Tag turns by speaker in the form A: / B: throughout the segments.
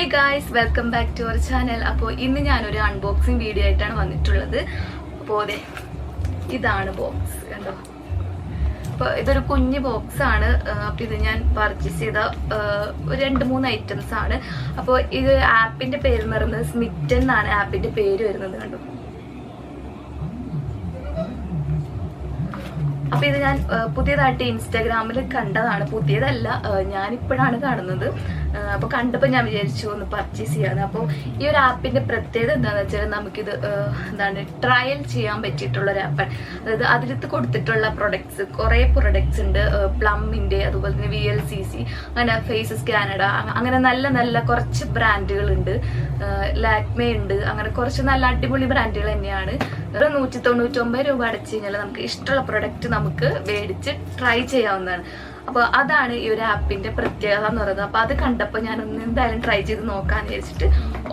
A: Hey guys, welcome back to our channel. അപ്പോൾ ഇന്ന് ഞാൻ ഒരു അൺബോക്സിംഗ് വീഡിയോ ആയിട്ടാണ് വന്നിട്ടുള്ളത്. അപ്പോൾ ഇതാണ് ബോക്സ് കണ്ടോ. അപ്പോൾ ഇതൊരു കുഞ്ഞു ബോക്സ് ആണ്. അപ്പോൾ ഇത് ഞാൻ പർച്ചേസ് ചെയ്ത ഒരു 2-3 ഐറ്റംസ് ആണ്. അപ്പോൾ ഇത് ആപ്പിന്റെ പേര് എന്ന് പറയുന്നത് സ്മിറ്റൻ എന്നാണ് ആപ്പിന്റെ പേര് വരുന്നത് കണ്ടോ. അപ്പോൾ ഇത് ഞാൻ പുതിയതായിട്ട് ഇൻസ്റ്റാഗ്രാമിൽ കണ്ടതാണ്, പുതിയതല്ല, ഞാനിപ്പോഴാണ് കാണുന്നത്. അപ്പോൾ കണ്ടപ്പോൾ ഞാൻ വിചാരിച്ചു ഒന്ന് പർച്ചേസ് ചെയ്യാന്ന്. അപ്പോൾ ഈ ഒരു ആപ്പിന്റെ പ്രത്യേകത എന്താണെന്ന് വെച്ചാൽ നമുക്കിത് ട്രയൽ ചെയ്യാൻ പറ്റിയിട്ടുള്ള ഒരു ആപ്പാണ്. അതായത് അതിലത്ത് കൊടുത്തിട്ടുള്ള പ്രൊഡക്ട്സ് കുറേ പ്രൊഡക്ട്സ് ഉണ്ട്. പ്ലമ്മിന്റെ, അതുപോലെ തന്നെ VLCC, അങ്ങനെ ഫേസസ് കാനഡ, അങ്ങനെ നല്ല നല്ല കുറച്ച് ബ്രാൻഡുകളുണ്ട്. ലാക്മേ ഉണ്ട്, അങ്ങനെ കുറച്ച് നല്ല അടിപൊളി ബ്രാൻഡുകൾ തന്നെയാണ്. 199 രൂപ അടച്ചു കഴിഞ്ഞാൽ നമുക്ക് ഇഷ്ടമുള്ള പ്രൊഡക്റ്റ് നമുക്ക് മേടിച്ച് ട്രൈ ചെയ്യാവുന്നതാണ്. അപ്പോൾ അതാണ് ഈ ഒരു ആപ്പിന്റെ പ്രത്യേകത എന്ന് പറയുന്നത്. അപ്പോൾ അത് കണ്ടപ്പോൾ ഞാനൊന്ന് എന്തായാലും ട്രൈ ചെയ്ത് നോക്കാന്ന് വിചാരിച്ചിട്ട്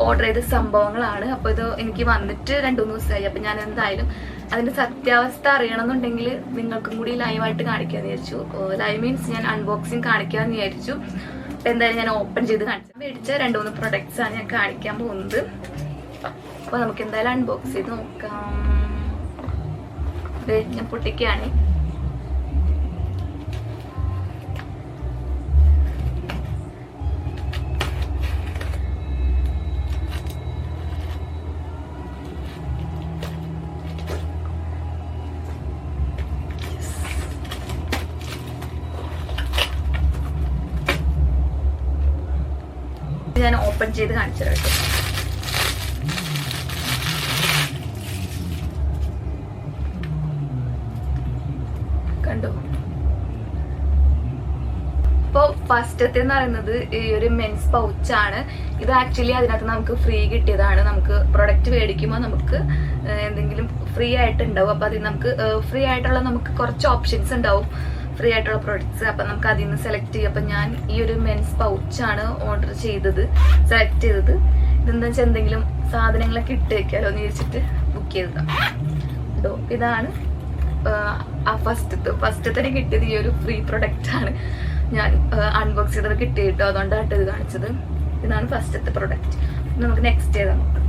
A: ഓർഡർ ചെയ്ത സംഭവങ്ങളാണ്. അപ്പോൾ ഇത് എനിക്ക് വന്നിട്ട് 2-3 ദിവസമായി. അപ്പോൾ ഞാൻ എന്തായാലും അതിന്റെ സത്യാവസ്ഥ അറിയണമെന്നുണ്ടെങ്കിൽ നിങ്ങൾക്കും കൂടി ലൈവായിട്ട് കാണിക്കാന്ന് വിചാരിച്ചു. ലൈവ് മീൻസ് ഞാൻ അൺബോക്സിങ് കാണിക്കാന്ന് വിചാരിച്ചു. അപ്പോൾ എന്തായാലും ഞാൻ ഓപ്പൺ ചെയ്ത് കാണിച്ചു. മേടിച്ച 2-3 പ്രൊഡക്ട്സ് ആണ് ഞാൻ കാണിക്കാൻ പോകുന്നത്. അപ്പോൾ നമുക്ക് എന്തായാലും അൺബോക്സ് ചെയ്ത് നോക്കാം. ഞാൻ പൊട്ടിക്കുകയാണ്. ഞാൻ ഓപ്പൺ ചെയ്ത് കാണിച്ചു തരാം. കണ്ടോ. ഇപ്പോൾ ഫസ്റ്റത്തെ എന്ന് പറയുന്നത് ഈ ഒരു മെൻസ് പൗച്ചാണ്. ഇത് ആക്ച്വലി അതിനകത്ത് നമുക്ക് ഫ്രീ കിട്ടിയതാണ്. നമുക്ക് പ്രൊഡക്റ്റ് മേടിക്കുമ്പോൾ നമുക്ക് എന്തെങ്കിലും ഫ്രീ ആയിട്ട് ഉണ്ടാവും. അപ്പോൾ അതിൽ നമുക്ക് ഫ്രീ ആയിട്ടുള്ള നമുക്ക് കുറച്ച് ഓപ്ഷൻസ് ഉണ്ടാവും, ഫ്രീ ആയിട്ടുള്ള പ്രൊഡക്ട്സ്. അപ്പം നമുക്ക് അതിൽ നിന്ന് സെലക്ട് ചെയ്യും. അപ്പം ഞാൻ ഈ ഒരു മെൻസ് പൗച്ചാണ് ഓർഡർ ചെയ്തത്, സെലക്ട് ചെയ്തത്. ഇതെന്താ വെച്ചാൽ എന്തെങ്കിലും സാധനങ്ങളൊക്കെ ഇട്ട് വെക്കാലോ എന്ന് ചോദിച്ചിട്ട് ബുക്ക് ചെയ്തതാണ് കേട്ടോ. ഇതാണ് ഫസ്റ്റത്തെ കിട്ടിയത്. ഈ ഒരു ഫ്രീ പ്രൊഡക്റ്റ് ആണ് ഞാൻ അൺബോക്സ് ചെയ്തത് കിട്ടി കേട്ടോ. അതുകൊണ്ടാണ് ഇത് കാണിച്ചത്. ഇതാണ് ഫസ്റ്റത്തെ പ്രൊഡക്റ്റ്. നമുക്ക് നെക്സ്റ്റ് ചെയ്താൽ നോക്കാം.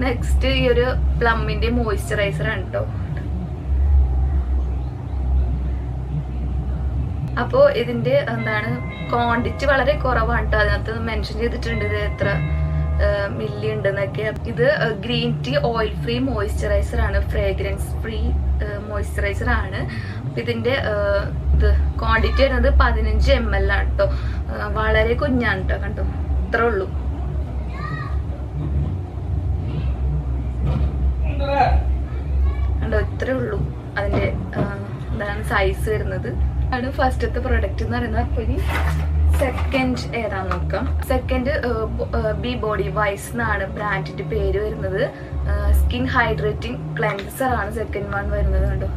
A: നെക്സ്റ്റ് ഈ ഒരു പ്ലമ്മിന്റെ മോയ്സ്ചറൈസർ ആണ് കേട്ടോ. അപ്പോൾ ഇതിന്റെ ക്വാണ്ടിറ്റി വളരെ കുറവാണ് കേട്ടോ. അതിനകത്ത് മെൻഷൻ ചെയ്തിട്ടുണ്ട് ഇത് എത്ര മില്ലി ഉണ്ടെന്നൊക്കെ. ഇത് green tea oil free moisturiser ആണ്, ഫ്രേഗ്രൻസ് ഫ്രീ മോയ്സ്ചറൈസർ ആണ്. അപ്പൊ ഇതിന്റെ ഇത് ക്വാണ്ടിറ്റി വരുന്നത് 15 ml ആണ് കേട്ടോ. വളരെ കുഞ്ഞാണ് കേട്ടോ. കണ്ടോ, ഇത്രേ ഉള്ളൂ. കണ്ടോ, ഇത്രേ ഉള്ളൂ അതിന്റെ സൈസ് വരുന്നത്. ആണ് ഫസ്റ്റത്തെ പ്രൊഡക്റ്റ് എന്ന് പറയുന്നത്. അപ്പോൾ ഇനി സെക്കൻഡ് ഏതാന്ന് നോക്കാം. സെക്കൻഡ് ബി ബോഡി വൈസ് എന്നാണ് ബ്രാൻഡിന്റെ പേര് വരുന്നത്. സ്കിൻ ഹൈഡ്രേറ്റിംഗ് ക്ലെൻസർ ആണ് സെക്കൻഡ് വൺ വരുന്നത്. കണ്ടോ,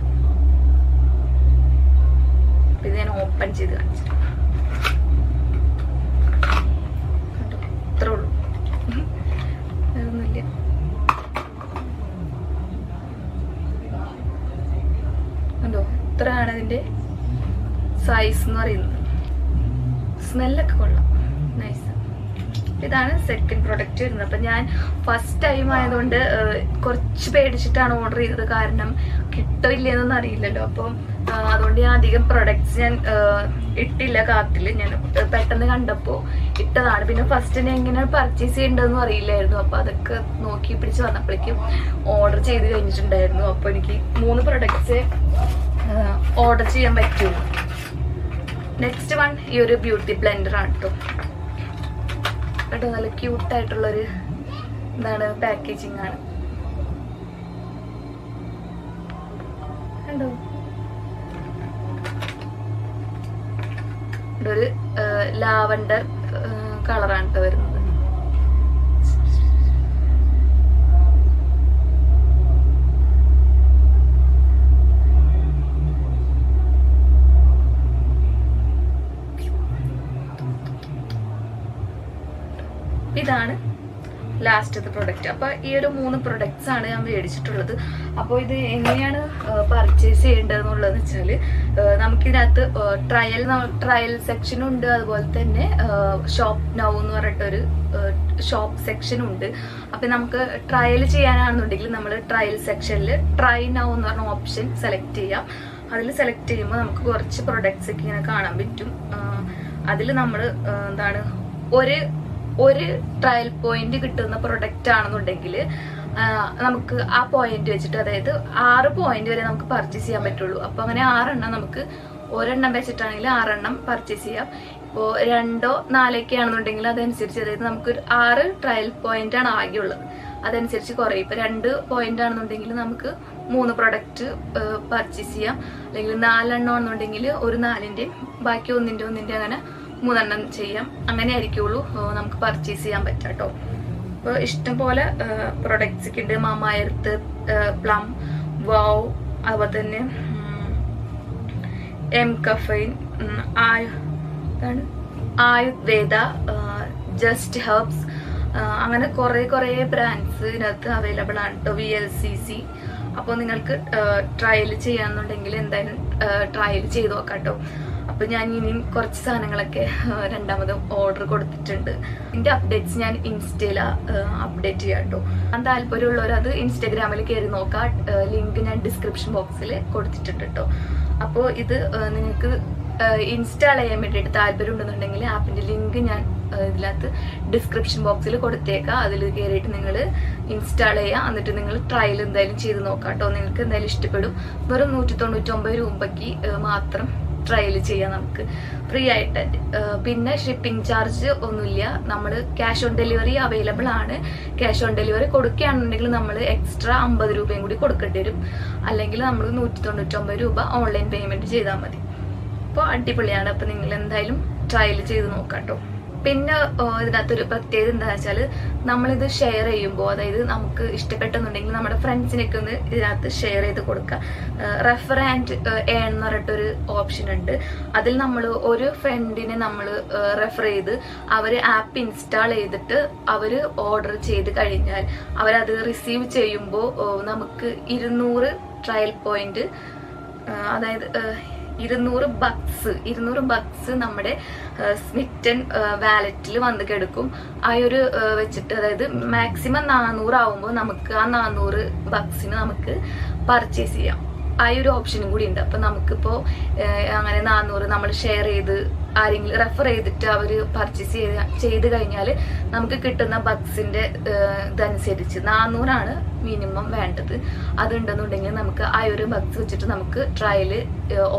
A: ഇത് ഞാൻ ഓപ്പൺ ചെയ്ത് കാണിച്ചു. കണ്ടോ, ഇത്രേ ഉള്ളൂ, വേറൊന്നുമില്ല. കണ്ടോ, ഇത്രയാണ് ഇതിന്റെ സൈസ് എന്ന് പറയുന്നത്. സ്മെല്ലൊക്കെ കൊള്ളാം, നൈസ്. ഇതാണ് സെക്കൻഡ് പ്രൊഡക്റ്റ് വരുന്നത്. അപ്പം ഞാൻ ഫസ്റ്റ് ടൈം ആയതുകൊണ്ട് കുറച്ച് പേടിച്ചിട്ടാണ് ഓർഡർ ചെയ്തത്. കാരണം കിട്ടില്ലെന്നൊന്നും അറിയില്ലല്ലോ. അപ്പം അതുകൊണ്ട് ഞാൻ അധികം പ്രൊഡക്ട്സ് ഞാൻ ഇട്ടില്ല കാർട്ടിൽ. ഞാൻ പെട്ടെന്ന് കണ്ടപ്പോൾ ഇട്ടതാണ്. പിന്നെ ഫസ്റ്റ് ഞാൻ എങ്ങനെ പർച്ചേസ് ചെയ്യേണ്ടതെന്നും അറിയില്ലായിരുന്നു. അപ്പോൾ അതൊക്കെ നോക്കി പിടിച്ച് വന്നപ്പോഴേക്കും ഓർഡർ ചെയ്ത് കഴിഞ്ഞിട്ടുണ്ടായിരുന്നു. അപ്പോൾ എനിക്ക് 3 പ്രൊഡക്ട്സ് ഓർഡർ ചെയ്യാൻ പറ്റുള്ളൂ. നെക്സ്റ്റ് വൺ ഈ ഒരു ബ്യൂട്ടി ബ്ലെൻഡർ ആണ് കേട്ടോ. കേട്ടോ, നല്ല ക്യൂട്ടായിട്ടുള്ളൊരു പാക്കേജിങ് ആണ്. കണ്ടോ, ഒരു ലാവണ്ടർ കളറാണ് കേട്ടോ വരുന്നത്. ഇതാണ് ലാസ്റ്റത്തെ പ്രൊഡക്റ്റ്. അപ്പോൾ ഈ ഒരു 3 പ്രൊഡക്ട്സ് ആണ് ഞാൻ മേടിച്ചിട്ടുള്ളത്. അപ്പോൾ ഇത് എങ്ങനെയാണ് പർച്ചേസ് ചെയ്യേണ്ടതെന്നുള്ളതെന്ന് വെച്ചാൽ നമുക്കിതിനകത്ത് ട്രയൽ സെക്ഷനുണ്ട്, അതുപോലെ തന്നെ ഷോപ്പ് നൗ എന്ന് പറഞ്ഞിട്ടൊരു ഷോപ്പ് സെക്ഷനുണ്ട്. അപ്പം നമുക്ക് ട്രയൽ ചെയ്യാനാണെന്നുണ്ടെങ്കിൽ നമ്മൾ ട്രയൽ സെക്ഷനിൽ ട്രൈ നൗ എന്ന് പറഞ്ഞ ഓപ്ഷൻ സെലക്ട് ചെയ്യാം. അതിൽ സെലക്ട് ചെയ്യുമ്പോൾ നമുക്ക് കുറച്ച് പ്രൊഡക്ട്സ് ഒക്കെ ഇങ്ങനെ കാണാൻ പറ്റും. അതിൽ നമ്മൾ എന്താണ് ഒരു ട്രയൽ പോയിന്റ് കിട്ടുന്ന പ്രൊഡക്റ്റ് ആണെന്നുണ്ടെങ്കിൽ നമുക്ക് ആ പോയിന്റ് വെച്ചിട്ട്, അതായത് 6 പോയിന്റ് വരെ നമുക്ക് പർച്ചേസ് ചെയ്യാൻ പറ്റുള്ളൂ. അപ്പൊ അങ്ങനെ 6 എണ്ണം നമുക്ക് ഒരെണ്ണം വെച്ചിട്ടാണെങ്കിൽ 6 എണ്ണം പർച്ചേസ് ചെയ്യാം. ഇപ്പോൾ 2 4 ആണെന്നുണ്ടെങ്കിൽ അതനുസരിച്ച്, അതായത് നമുക്ക് 6 ട്രയൽ പോയിന്റ് ആണ് ആകെയുള്ളത്, അതനുസരിച്ച് കുറയും. ഇപ്പൊ 2 പോയിന്റ് ആണെന്നുണ്ടെങ്കിൽ നമുക്ക് 3 പ്രൊഡക്റ്റ് പർച്ചേസ് ചെയ്യാം. അല്ലെങ്കിൽ 4 എണ്ണം ആണെന്നുണ്ടെങ്കിൽ ഒരു 4ന്റെയും ബാക്കി 1ന്റെ അങ്ങനെ 3 എണ്ണം ചെയ്യാം. അങ്ങനെ ആയിരിക്കുള്ളൂ നമുക്ക് പർച്ചേസ് ചെയ്യാൻ പറ്റുക കേട്ടോ. അപ്പോൾ ഇഷ്ടംപോലെ പ്രൊഡക്ട്സ് ഒക്കെ ഉണ്ട്. മാമ എർത്ത്, പ്ലം, വാവ്, അതുപോലെ തന്നെ M caffeine, Ayurveda, just herbs, അങ്ങനെ കുറേ ബ്രാൻഡ്സ് ഇതിനകത്ത് അവൈലബിൾ ആണ് കേട്ടോ. VLCC. അപ്പോൾ നിങ്ങൾക്ക് ട്രയൽ ചെയ്യാന്നുണ്ടെങ്കിൽ എന്തായാലും ട്രയൽ ചെയ്ത് നോക്കാം കേട്ടോ. അപ്പൊ ഞാൻ ഇനിയും കുറച്ച് സാധനങ്ങളൊക്കെ രണ്ടാമത് ഓർഡർ കൊടുത്തിട്ടുണ്ട്. ഇതിന്റെ അപ്ഡേറ്റ്സ് ഞാൻ ഇൻസ്റ്റയില് അപ്ഡേറ്റ് ചെയ്യാം കേട്ടോ. ഞാൻ താല്പര്യമുള്ളവർ അത് ഇൻസ്റ്റാഗ്രാമിൽ കയറി നോക്കാം. ലിങ്ക് ഞാൻ ഡിസ്ക്രിപ്ഷൻ ബോക്സിൽ കൊടുത്തിട്ടുണ്ട് കേട്ടോ. അപ്പോൾ ഇത് നിങ്ങൾക്ക് ഇൻസ്റ്റാൾ ചെയ്യാൻ വേണ്ടിയിട്ട് താല്പര്യം ഉണ്ടെന്നുണ്ടെങ്കിൽ ആപ്പിന്റെ ലിങ്ക് ഞാൻ ഇതിനകത്ത് ഡിസ്ക്രിപ്ഷൻ ബോക്സിൽ കൊടുത്തേക്കാം. അതിൽ കയറിയിട്ട് നിങ്ങൾ ഇൻസ്റ്റാൾ ചെയ്യുക. എന്നിട്ട് നിങ്ങൾ ട്രയൽ എന്തായാലും ചെയ്ത് നോക്കാം കേട്ടോ. നിങ്ങൾക്ക് എന്തായാലും ഇഷ്ടപ്പെടും. വെറും 199 രൂപയ്ക്ക് മാത്രം ട്രയൽ ചെയ്യാം നമുക്ക് ഫ്രീ ആയിട്ട്. പിന്നെ ഷിപ്പിംഗ് ചാർജ് ഒന്നുമില്ല. നമ്മൾ ക്യാഷ് ഓൺ ഡെലിവറി അവൈലബിൾ ആണ്. ക്യാഷ് ഓൺ ഡെലിവറി കൊടുക്കുകയാണെന്നുണ്ടെങ്കിൽ നമ്മൾ എക്സ്ട്രാ 50 രൂപയും കൂടി കൊടുക്കേണ്ടി വരും. അല്ലെങ്കിൽ നമ്മൾ 199 രൂപ ഓൺലൈൻ പേയ്മെന്റ് ചെയ്താൽ മതി. അപ്പോൾ അടിപൊളിയാണ്. അപ്പോൾ നിങ്ങൾ എന്തായാലും ട്രയൽ ചെയ്ത് നോക്കാം കേട്ടോ. പിന്നെ ഇതിനകത്തൊരു പ്രത്യേകത എന്താണെന്ന് വെച്ചാൽ നമ്മളിത് ഷെയർ ചെയ്യുമ്പോൾ, അതായത് നമുക്ക് ഇഷ്ടപ്പെട്ടെന്നുണ്ടെങ്കിൽ നമ്മുടെ ഫ്രണ്ട്സിനൊക്കെ ഒന്ന് ഇതിനകത്ത് ഷെയർ ചെയ്ത് കൊടുക്കുക. റെഫർ ആൻഡ് ഏൺ എന്ന് പറഞ്ഞിട്ടൊരു ഓപ്ഷൻ ഉണ്ട്. അതിൽ നമ്മൾ ഒരു ഫ്രണ്ടിനെ നമ്മൾ റെഫർ ചെയ്ത് അവർ ആപ്പ് ഇൻസ്റ്റാൾ ചെയ്തിട്ട് അവർ ഓർഡർ ചെയ്ത് കഴിഞ്ഞാൽ അവരത് റിസീവ് ചെയ്യുമ്പോൾ നമുക്ക് 200 ട്രയൽ പോയിന്റ്, അതായത് 200 ബക്സ് നമ്മുടെ സ്മിറ്റൻ വാലറ്റിൽ വന്ന് കിടക്കും. ആ ഒരു വെച്ചിട്ട്, അതായത് മാക്സിമം 400 ആവുമ്പോൾ നമുക്ക് ആ 400 ബക്സിന് നമുക്ക് പർച്ചേസ് ചെയ്യാം. ആ ഒരു ഓപ്ഷനും കൂടി ഉണ്ട്. അപ്പൊ നമുക്കിപ്പോ അങ്ങനെ 400 നമ്മൾ ഷെയർ ചെയ്ത് ആരെങ്കിലും റെഫർ ചെയ്തിട്ട് അവര് പർച്ചേസ് ചെയ്ത് കഴിഞ്ഞാൽ നമുക്ക് കിട്ടുന്ന ബക്സിന്റെ ഇതനുസരിച്ച് 400 മിനിമം വേണ്ടത്. അതുണ്ടെന്നുണ്ടെങ്കിൽ നമുക്ക് ആ ഒരു ബക്സ് വെച്ചിട്ട് നമുക്ക് ട്രയൽ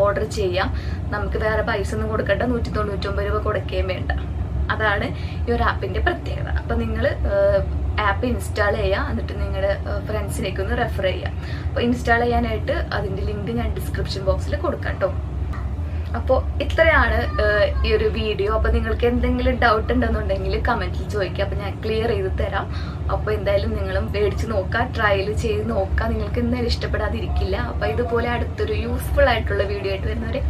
A: ഓർഡർ ചെയ്യാം. നമുക്ക് വേറെ പൈസ ഒന്നും കൊടുക്കണ്ട, 199 രൂപ കൊടുക്കുകയും വേണ്ട. അതാണ് ഈ ഒരു ആപ്പിന്റെ പ്രത്യേകത. അപ്പൊ നിങ്ങൾ ആപ്പ് ഇൻസ്റ്റാൾ ചെയ്യുക. എന്നിട്ട് നിങ്ങളുടെ ഫ്രണ്ട്സിലേക്ക് ഒന്ന് റെഫർ ചെയ്യാം. അപ്പോൾ ഇൻസ്റ്റാൾ ചെയ്യാനായിട്ട് അതിന്റെ ലിങ്ക് ഞാൻ ഡിസ്ക്രിപ്ഷൻ ബോക്സിൽ കൊടുക്കാം കേട്ടോ. അപ്പോൾ ഇത്രയാണ് ഈ ഒരു വീഡിയോ. അപ്പോൾ നിങ്ങൾക്ക് എന്തെങ്കിലും ഡൗട്ട് ഉണ്ടെന്നുണ്ടെങ്കിൽ കമന്റിൽ ചോദിക്കുക. അപ്പോൾ ഞാൻ ക്ലിയർ ചെയ്ത് തരാം. അപ്പോൾ എന്തായാലും നിങ്ങളും മേടിച്ച് നോക്കുക, ട്രയൽ ചെയ്ത് നോക്കുക. നിങ്ങൾക്ക് എന്തായാലും ഇഷ്ടപ്പെടാതിരിക്കില്ല. അപ്പോൾ ഇതുപോലെ അടുത്തൊരു യൂസ്ഫുൾ ആയിട്ടുള്ള വീഡിയോ ആയിട്ട് വരുന്നവരെ